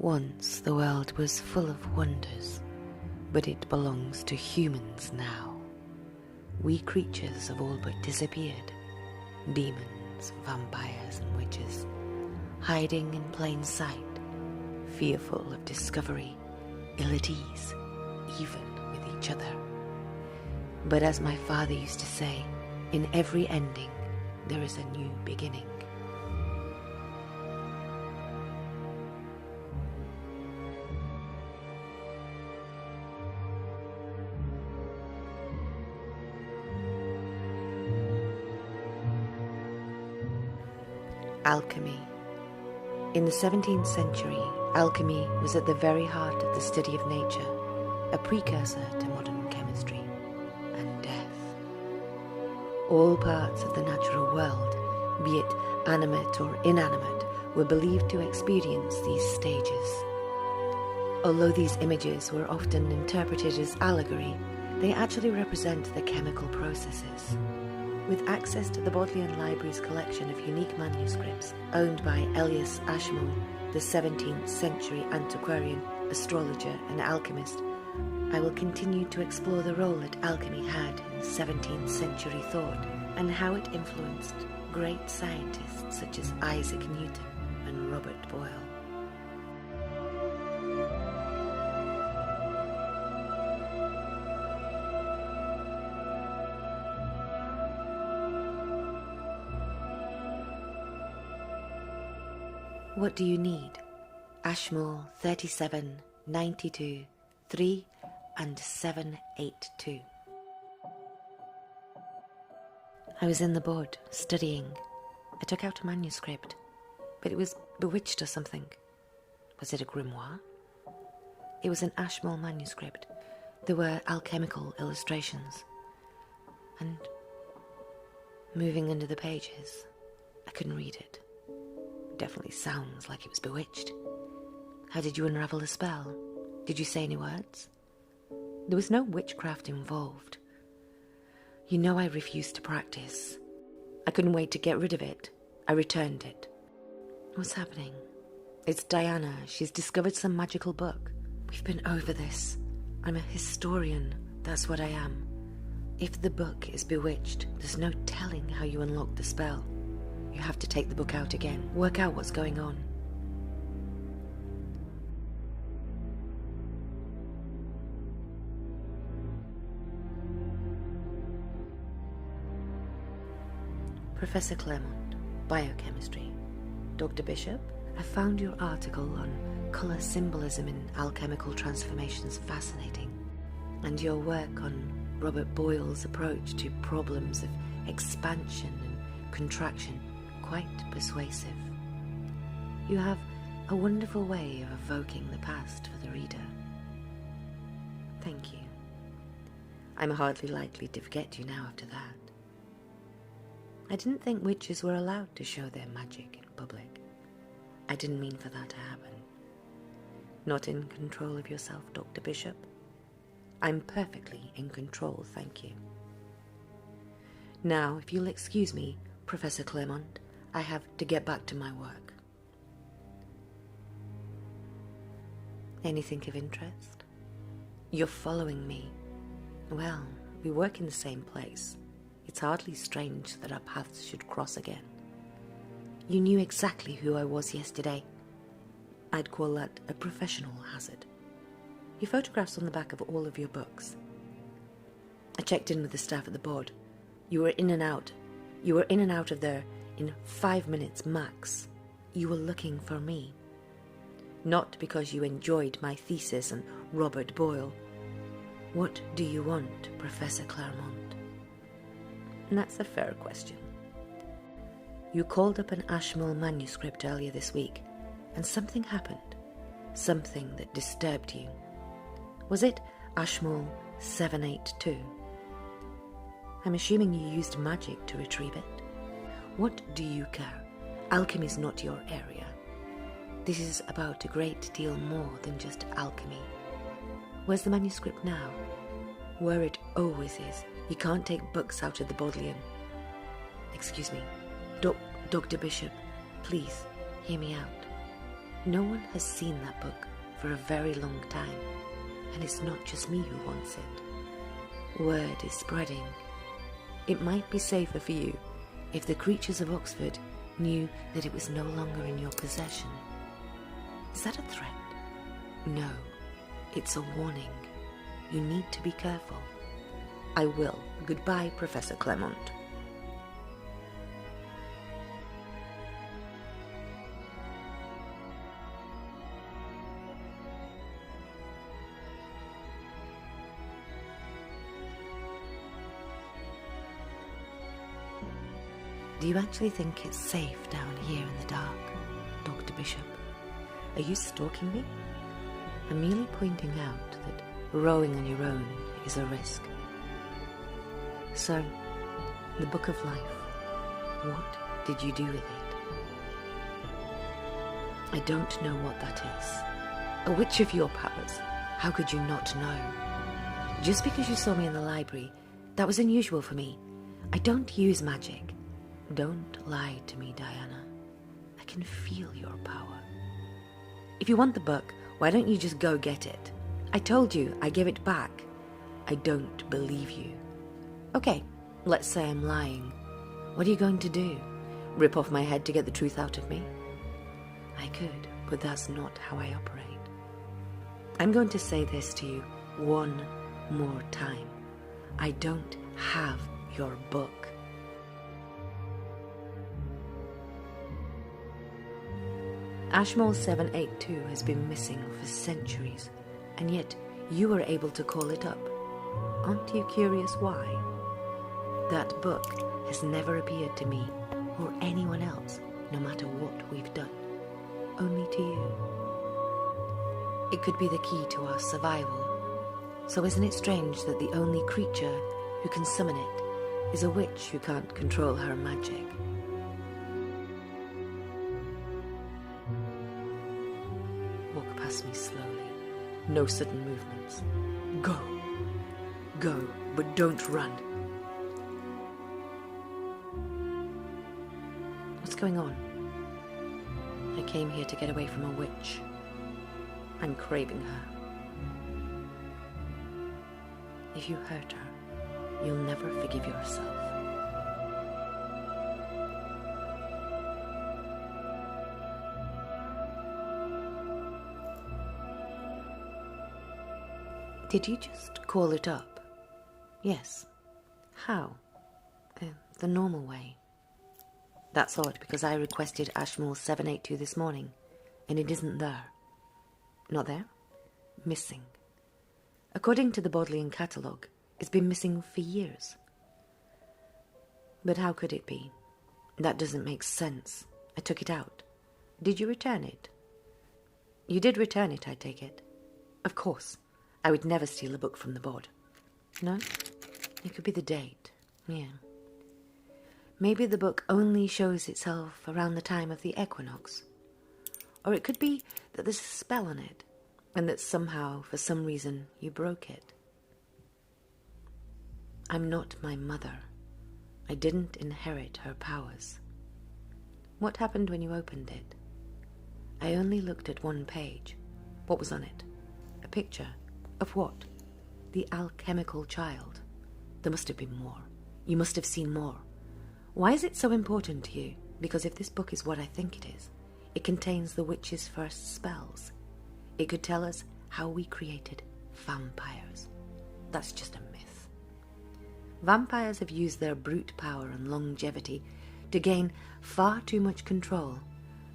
Once the world was full of wonders, but it belongs to humans now. We creatures have all but disappeared. Demons, vampires and witches, hiding in plain sight, fearful of discovery, ill at ease, even with each other. But as my father used to say, in every ending there is a new beginning. Alchemy. In the 17th century, alchemy was at the very heart of the study of nature, a precursor to modern chemistry and death. All parts of the natural world, be it animate or inanimate, were believed to experience these stages. Although these images were often interpreted as allegory, they actually represent the chemical processes. With access to the Bodleian Library's collection of unique manuscripts owned by Elias Ashmole, the 17th century antiquarian, astrologer and alchemist, I will continue to explore the role that alchemy had in 17th century thought and how it influenced great scientists such as Isaac Newton and Robert Boyle. What do you need? Ashmole 37, 92, 3 and 782. I was in the bod, studying. I took out a manuscript, but it was bewitched or something. Was it a grimoire? It was an Ashmole manuscript. There were alchemical illustrations. And moving under the pages, I couldn't read it. Definitely sounds like it was bewitched. How did you unravel the spell? Did you say any words? There was no witchcraft involved. You know I refused to practice. I couldn't wait to get rid of it. I returned it. What's happening? It's Diana. She's discovered some magical book. We've been over this. I'm a historian. That's what I am. If the book is bewitched, there's no telling how you unlock the spell. You have to take the book out again, work out what's going on. Professor Claremont, Biochemistry. Dr. Bishop, I found your article on colour symbolism in alchemical transformations fascinating, and your work on Robert Boyle's approach to problems of expansion and contraction quite persuasive. You have a wonderful way of evoking the past for the reader. Thank you. I'm hardly likely to forget you now after that. I didn't think witches were allowed to show their magic in public. I didn't mean for that to happen. Not in control of yourself, Dr. Bishop. I'm perfectly in control, thank you. Now, if you'll excuse me, Professor Claremont, I have to get back to my work. Anything of interest? You're following me. Well, we work in the same place. It's hardly strange that our paths should cross again. You knew exactly who I was yesterday. I'd call that a professional hazard. Your photographs on the back of all of your books. I checked in with the staff at the board. You were in and out. You were in and out of there in 5 minutes max. You were looking for me. Not because you enjoyed my thesis and Robert Boyle. What do you want, Professor Claremont? And that's a fair question. You called up an Ashmole manuscript earlier this week, and something happened. Something that disturbed you. Was it Ashmole 782? I'm assuming you used magic to retrieve it. What do you care? Alchemy's not your area. This is about a great deal more than just alchemy. Where's the manuscript now? Where it always is. You can't take books out of the Bodleian. Excuse me. Dr. Bishop, please, hear me out. No one has seen that book for a very long time, and it's not just me who wants it. Word is spreading. It might be safer for you if the creatures of Oxford knew that it was no longer in your possession. Is that a threat? No, it's a warning. You need to be careful. I will. Goodbye, Professor Claremont. Do you actually think it's safe down here in the dark, Dr. Bishop? Are you stalking me? I'm merely pointing out that rowing on your own is a risk. So, the Book of Life, what did you do with it? I don't know what that is. Which of your powers? How could you not know? Just because you saw me in the library, that was unusual for me. I don't use magic. Don't lie to me, Diana. I can feel your power. If you want the book, why don't you just go get it? I told you, I give it back. I don't believe you. Okay, let's say I'm lying. What are you going to do? Rip off my head to get the truth out of me? I could, but that's not how I operate. I'm going to say this to you one more time. I don't have your book. Ashmole 782 has been missing for centuries, and yet you were able to call it up. Aren't you curious why? That book has never appeared to me or anyone else, no matter what we've done. Only to you. It could be the key to our survival. So isn't it strange that the only creature who can summon it is a witch who can't control her magic? Walk past me slowly. No sudden movements. Go. Go, but don't run. What's going on? I came here to get away from a witch. I'm craving her. If you hurt her, you'll never forgive yourself. Did you just call it up? Yes. How? The normal way. That's odd, because I requested Ashmole 782 this morning, and it isn't there. Not there? Missing. According to the Bodleian catalogue, it's been missing for years. But how could it be? That doesn't make sense. I took it out. Did you return it? You did return it, I take it. Of course. I would never steal a book from the bod. No? It could be the date. Yeah. Maybe the book only shows itself around the time of the equinox. Or it could be that there's a spell on it, and that somehow, for some reason, you broke it. I'm not my mother. I didn't inherit her powers. What happened when you opened it? I only looked at one page. What was on it? A picture. Of what? The alchemical child. There must have been more. You must have seen more. Why is it so important to you? Because if this book is what I think it is, it contains the witch's first spells. It could tell us how we created vampires. That's just a myth. Vampires have used their brute power and longevity to gain far too much control.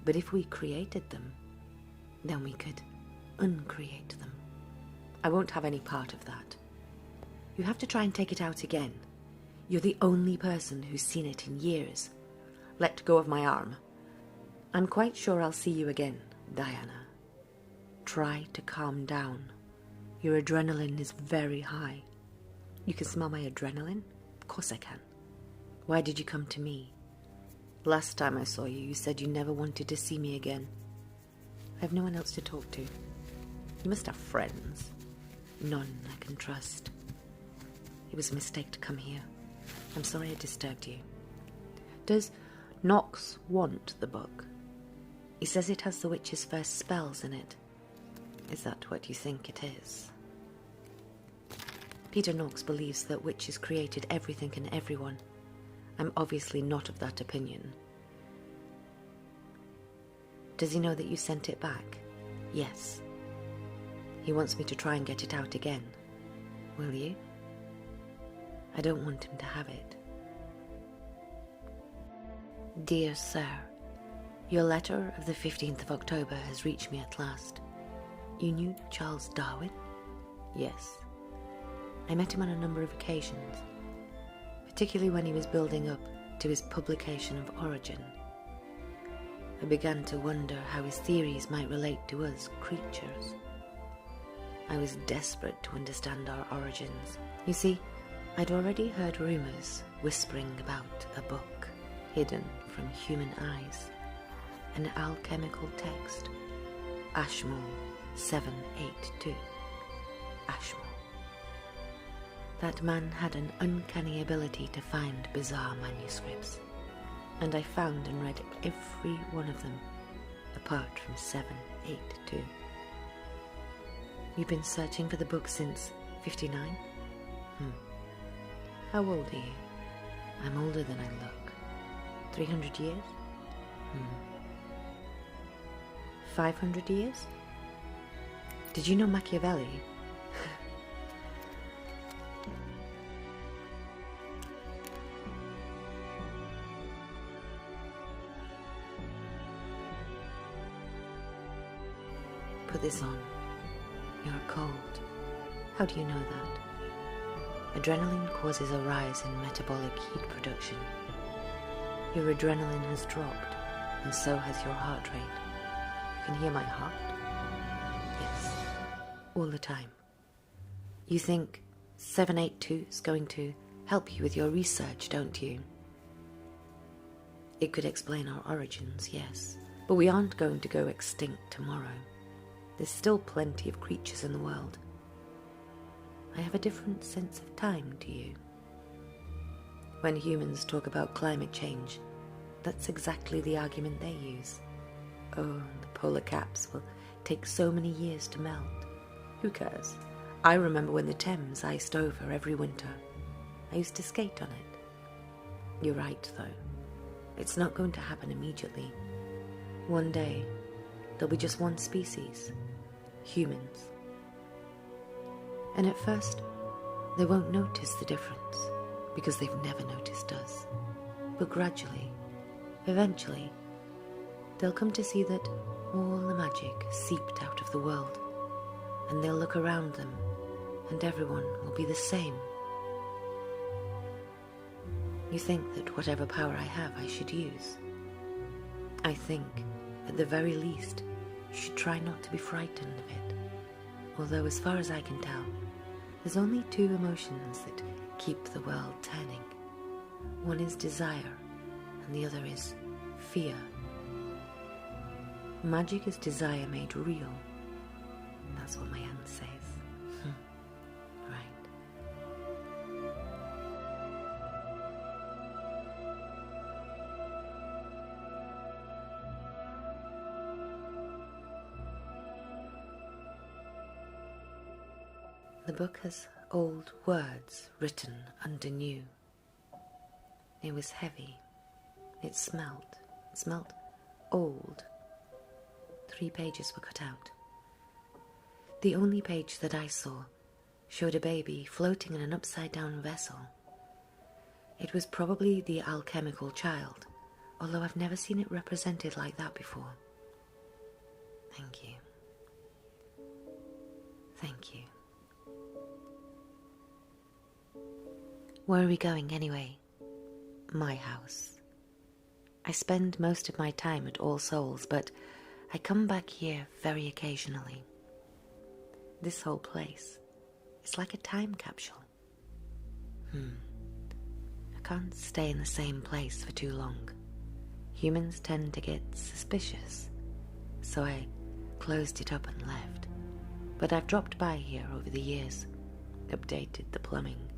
But if we created them, then we could uncreate them. I won't have any part of that. You have to try and take it out again. You're the only person who's seen it in years. Let go of my arm. I'm quite sure I'll see you again, Diana. Try to calm down. Your adrenaline is very high. You can smell my adrenaline? Of course I can. Why did you come to me? Last time I saw you, you said you never wanted to see me again. I have no one else to talk to. You must have friends. None I can trust. It was a mistake to come here. I'm sorry I disturbed you. Does Knox want the book? He says it has the witch's first spells in it. Is that what you think it is? Peter Knox believes that witches created everything and everyone. I'm obviously not of that opinion. Does he know that you sent it back? Yes. He wants me to try and get it out again. Will you? I don't want him to have it. Dear Sir, your letter of the 15th of October has reached me at last. You knew Charles Darwin? Yes. I met him on a number of occasions, particularly when he was building up to his publication of Origin. I began to wonder how his theories might relate to us creatures. I was desperate to understand our origins. You see, I'd already heard rumours whispering about a book hidden from human eyes, an alchemical text, Ashmole 782. Ashmole. That man had an uncanny ability to find bizarre manuscripts, and I found and read every one of them, apart from 782. You've been searching for the book since 59? How old are you? I'm older than I look. 300 years? 500 years? Did you know Machiavelli? Put this on. You're cold. How do you know that? Adrenaline causes a rise in metabolic heat production. Your adrenaline has dropped, and so has your heart rate. You can hear my heart? Yes. All the time. You think 782 is going to help you with your research, don't you? It could explain our origins, yes. But we aren't going to go extinct tomorrow. There's still plenty of creatures in the world. I have a different sense of time to you. When humans talk about climate change, that's exactly the argument they use. Oh, the polar caps will take so many years to melt. Who cares? I remember when the Thames iced over every winter. I used to skate on it. You're right, though. It's not going to happen immediately. One day, there'll be just one species, humans. And at first, they won't notice the difference, because they've never noticed us. But gradually, eventually, they'll come to see that all the magic seeped out of the world, and they'll look around them, and everyone will be the same. You think that whatever power I have, I should use. I think, at the very least, you should try not to be frightened of it. Although, as far as I can tell, there's only two emotions that keep the world turning. One is desire, and the other is fear. Magic is desire made real. That's what my aunt says. Right. The book has old words written under new. It was heavy. It smelt. It smelt old. 3 pages were cut out. The only page that I saw showed a baby floating in an upside-down vessel. It was probably the alchemical child, although I've never seen it represented like that before. Thank you. Thank you. Where are we going anyway? My house. I spend most of my time at All Souls, but I come back here very occasionally. This whole place is like a time capsule. I can't stay in the same place for too long. Humans tend to get suspicious, so I closed it up and left. But I've dropped by here over the years, updated the plumbing,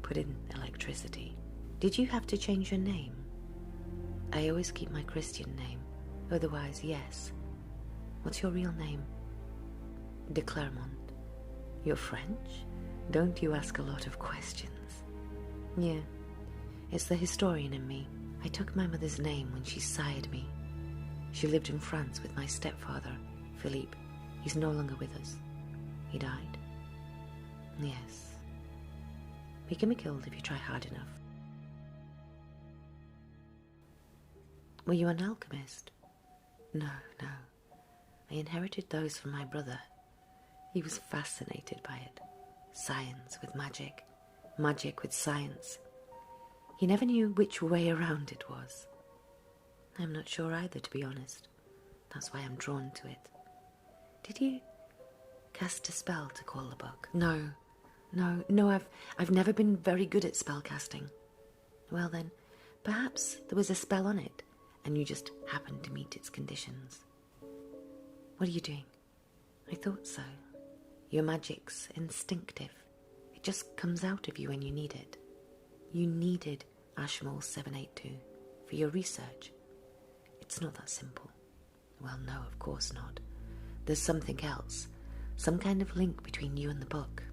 put in electricity. Did you have to change your name? I always keep my Christian name. Otherwise, yes. What's your real name? De Claremont. You're French? Don't you ask a lot of questions? Yeah, it's the historian in me. I took my mother's name when she sired me. She lived in France with my stepfather, Philippe. He's no longer with us. He died. Yes. He can be killed if you try hard enough. Were you an alchemist? No. I inherited those from my brother. He was fascinated by it. Science with magic, magic with science. He never knew which way around it was. I'm not sure either, to be honest. That's why I'm drawn to it. Did you cast a spell to call the book? No, I've never been very good at spell casting. Well then, perhaps there was a spell on it, and you just happened to meet its conditions. What are you doing? I thought so. Your magic's instinctive. It just comes out of you when you need it. You needed Ashmole 782 for your research. It's not that simple. Well, no, of course not. There's something else. Some kind of link between you and the book.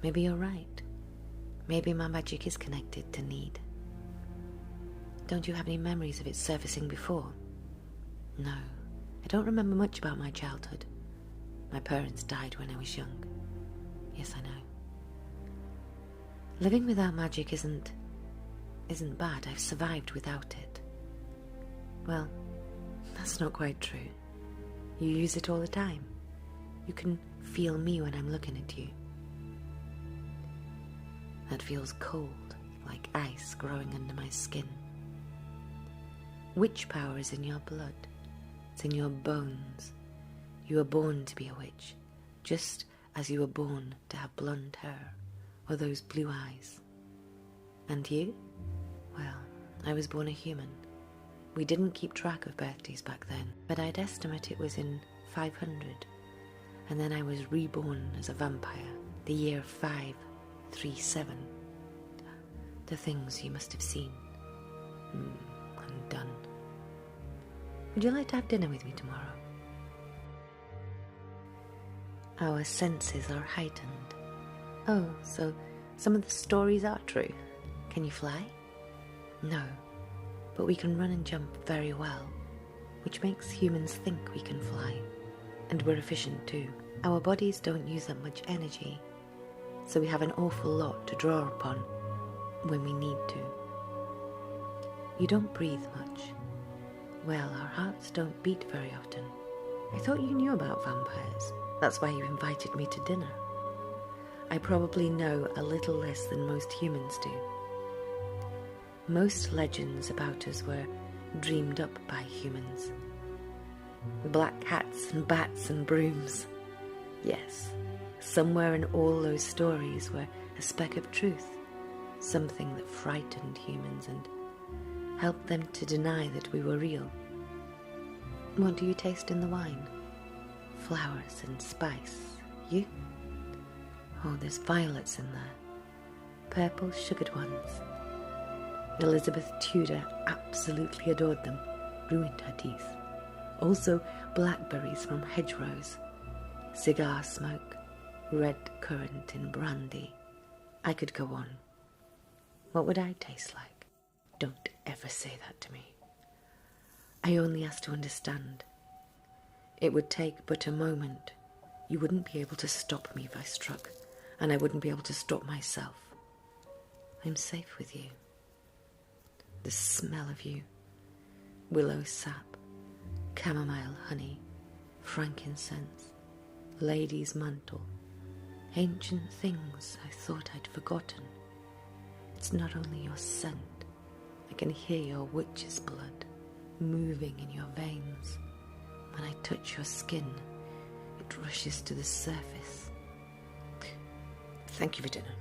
Maybe you're right. Maybe my magic is connected to need. Don't you have any memories of it surfacing before? No. I don't remember much about my childhood. My parents died when I was young. Yes, I know. Living without magic isn't bad. I've survived without it. Well, that's not quite true. You use it all the time. You can feel me when I'm looking at you. That feels cold, like ice growing under my skin. Witch power is in your blood. It's in your bones. You were born to be a witch, just as you were born to have blonde hair or those blue eyes. And you? Well, I was born a human. We didn't keep track of birthdays back then, but I'd estimate it was in 500. And then I was reborn as a vampire, the year 537. The things you must have seen. I'm done. Would you like to have dinner with me tomorrow? Our senses are heightened. Oh, so some of the stories are true. Can you fly? No, but we can run and jump very well, which makes humans think we can fly. And we're efficient too. Our bodies don't use up much energy, so we have an awful lot to draw upon when we need to. You don't breathe much. Well, our hearts don't beat very often. I thought you knew about vampires. That's why you invited me to dinner. I probably know a little less than most humans do. Most legends about us were dreamed up by humans. Black hats and bats and brooms. Yes, somewhere in all those stories were a speck of truth, something that frightened humans and helped them to deny that we were real. What do you taste in the wine? Flowers and spice. You? Oh, there's violets in there. Purple sugared ones. Elizabeth Tudor absolutely adored them, ruined her teeth. Also blackberries from hedgerows, cigar smoke, red currant in brandy. I could go on. What would I taste like? Don't ever say that to me. I only ask to understand. It would take but a moment. You wouldn't be able to stop me if I struck, and I wouldn't be able to stop myself. I'm safe with you. The smell of you, willow sap, chamomile honey, frankincense, lady's mantle, ancient things I thought I'd forgotten. It's not only your scent, I can hear your witch's blood moving in your veins. When I touch your skin, it rushes to the surface. Thank you for dinner.